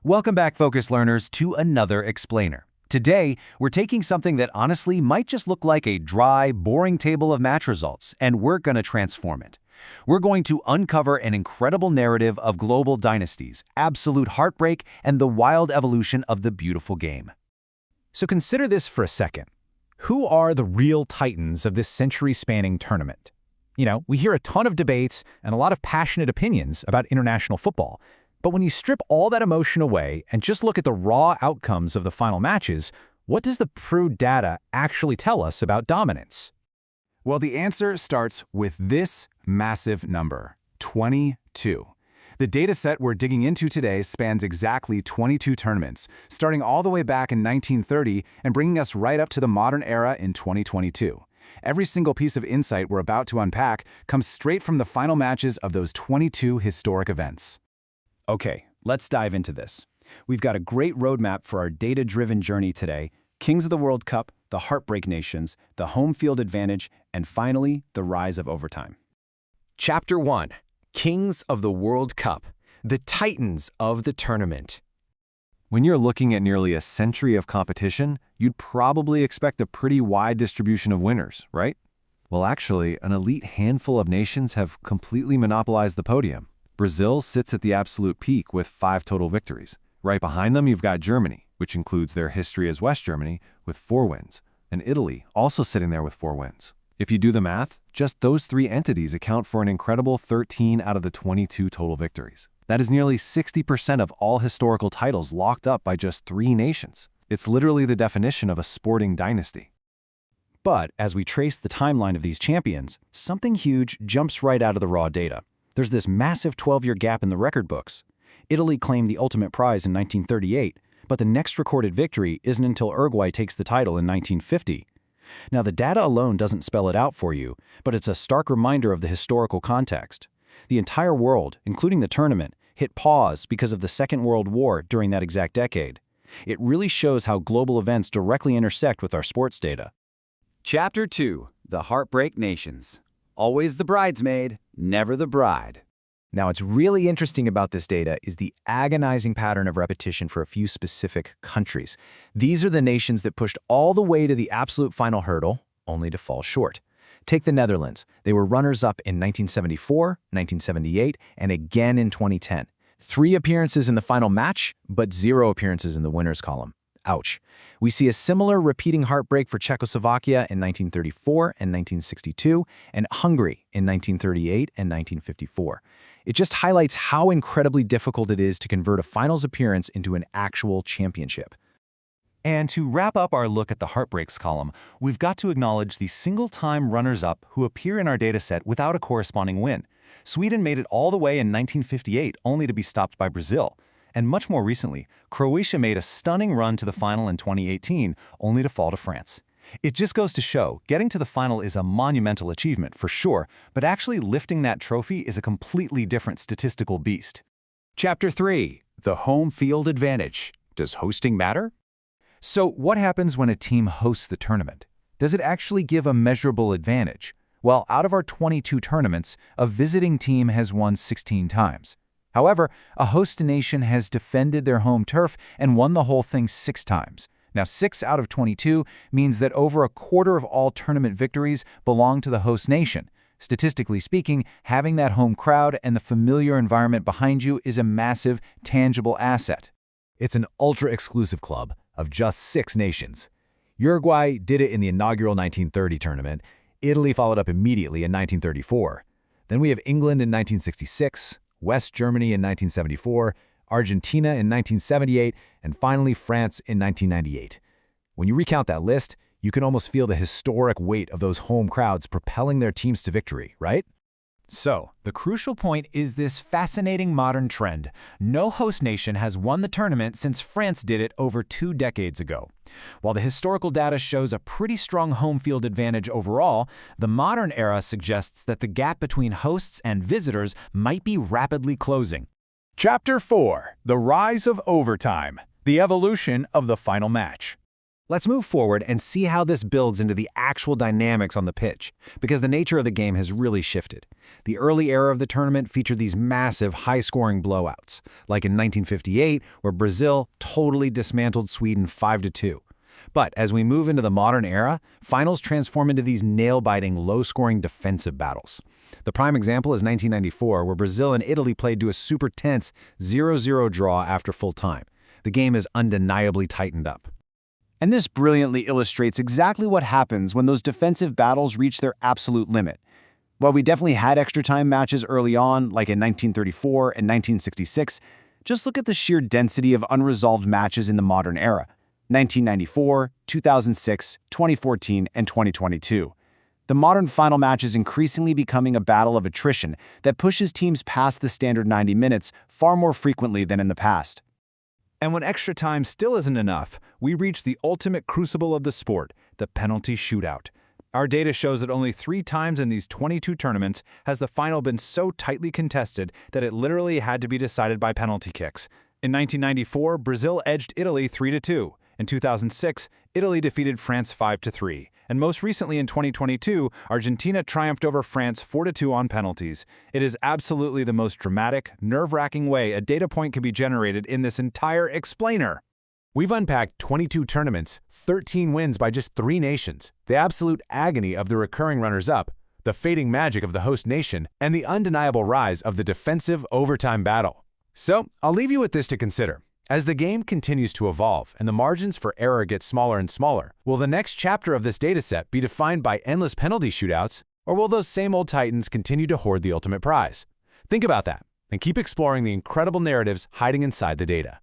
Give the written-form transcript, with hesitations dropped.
Welcome back, Focus Learners, to another explainer. Today, we're taking something that honestly might just look like a dry, boring table of match results, and we're going to transform it. We're going to uncover an incredible narrative of global dynasties, absolute heartbreak, and the wild evolution of the beautiful game. So consider this for a second. Who are the real titans of this century-spanning tournament? We hear a ton of debates and a lot of passionate opinions about international football. But when you strip all that emotion away and just look at the raw outcomes of the final matches, what does the Pru data actually tell us about dominance? Well, the answer starts with this massive number, 22. The dataset we're digging into today spans exactly 22 tournaments, starting all the way back in 1930 and bringing us right up to the modern era in 2022. Every single piece of insight we're about to unpack comes straight from the final matches of those 22 historic events. Okay, let's dive into this. We've got a great roadmap for our data-driven journey today: Kings of the World Cup, the Heartbreak Nations, the home field advantage, and finally, the rise of overtime. Chapter 1. Kings of the World Cup, the Titans of the tournament. When you're looking at nearly a century of competition, you'd probably expect a pretty wide distribution of winners, right? Well, actually, an elite handful of nations have completely monopolized the podium. Brazil sits at the absolute peak with 5 total victories. Right behind them, you've got Germany, which includes their history as West Germany, with 4 wins, and Italy also sitting there with 4 wins. If you do the math, just those 3 entities account for an incredible 13 out of the 22 total victories. That is nearly 60% of all historical titles locked up by just 3 nations. It's literally the definition of a sporting dynasty. But as we trace the timeline of these champions, something huge jumps right out of the raw data. There's this massive 12-year gap in the record books. Italy claimed the ultimate prize in 1938, but the next recorded victory isn't until Uruguay takes the title in 1950. Now, the data alone doesn't spell it out for you, but it's a stark reminder of the historical context. The entire world, including the tournament, hit pause because of the Second World War during that exact decade. It really shows how global events directly intersect with our sports data. Chapter 2. The Heartbreak Nations. Always the bridesmaid, never the bride. Now, what's really interesting about this data is the agonizing pattern of repetition for a few specific countries. These are the nations that pushed all the way to the absolute final hurdle, only to fall short. Take the Netherlands. They were runners-up in 1974, 1978, and again in 2010. 3 appearances in the final match, but 0 appearances in the winners column. Ouch. We see a similar repeating heartbreak for Czechoslovakia in 1934 and 1962, and Hungary in 1938 and 1954. It just highlights how incredibly difficult it is to convert a finals appearance into an actual championship. And to wrap up our look at the heartbreaks column, we've got to acknowledge the single-time runners-up who appear in our dataset without a corresponding win. Sweden made it all the way in 1958, only to be stopped by Brazil. And much more recently, Croatia made a stunning run to the final in 2018, only to fall to France. It just goes to show, getting to the final is a monumental achievement, for sure, but actually lifting that trophy is a completely different statistical beast. Chapter 3. The home field advantage. Does hosting matter? So what happens when a team hosts the tournament? Does it actually give a measurable advantage? Well, out of our 22 tournaments, a visiting team has won 16 times. However, a host nation has defended their home turf and won the whole thing 6 times. Now, 6 out of 22 means that over a quarter of all tournament victories belong to the host nation. Statistically speaking, having that home crowd and the familiar environment behind you is a massive, tangible asset. It's an ultra-exclusive club of just 6 nations. Uruguay did it in the inaugural 1930 tournament. Italy followed up immediately in 1934. Then we have England in 1966, West Germany in 1974, Argentina in 1978, and finally France in 1998. When you recount that list, you can almost feel the historic weight of those home crowds propelling their teams to victory, right? So, the crucial point is this fascinating modern trend. No host nation has won the tournament since France did it over 2 decades ago. While the historical data shows a pretty strong home field advantage overall, the modern era suggests that the gap between hosts and visitors might be rapidly closing. Chapter 4. The Rise of Overtime. The Evolution of the Final Match. Let's move forward and see how this builds into the actual dynamics on the pitch, because the nature of the game has really shifted. The early era of the tournament featured these massive, high-scoring blowouts, like in 1958, where Brazil totally dismantled Sweden 5-2. But as we move into the modern era, finals transform into these nail-biting, low-scoring defensive battles. The prime example is 1994, where Brazil and Italy played to a super tense 0-0 draw after full time. The game is undeniably tightened up. And this brilliantly illustrates exactly what happens when those defensive battles reach their absolute limit. While we definitely had extra time matches early on, like in 1934 and 1966, just look at the sheer density of unresolved matches in the modern era: 1994, 2006, 2014, and 2022. The modern final match is increasingly becoming a battle of attrition that pushes teams past the standard 90 minutes far more frequently than in the past. And when extra time still isn't enough, we reach the ultimate crucible of the sport, the penalty shootout. Our data shows that only 3 times in these 22 tournaments has the final been so tightly contested that it literally had to be decided by penalty kicks. In 1994, Brazil edged Italy 3-2. In 2006, Italy defeated France 5-3. And most recently in 2022, Argentina triumphed over France 4-2 on penalties. It is absolutely the most dramatic, nerve-wracking way a data point can be generated in this entire explainer. We've unpacked 22 tournaments, 13 wins by just 3 nations, the absolute agony of the recurring runners-up, the fading magic of the host nation, and the undeniable rise of the defensive overtime battle. So, I'll leave you with this to consider. As the game continues to evolve and the margins for error get smaller and smaller, will the next chapter of this dataset be defined by endless penalty shootouts, or will those same old titans continue to hoard the ultimate prize? Think about that, and keep exploring the incredible narratives hiding inside the data.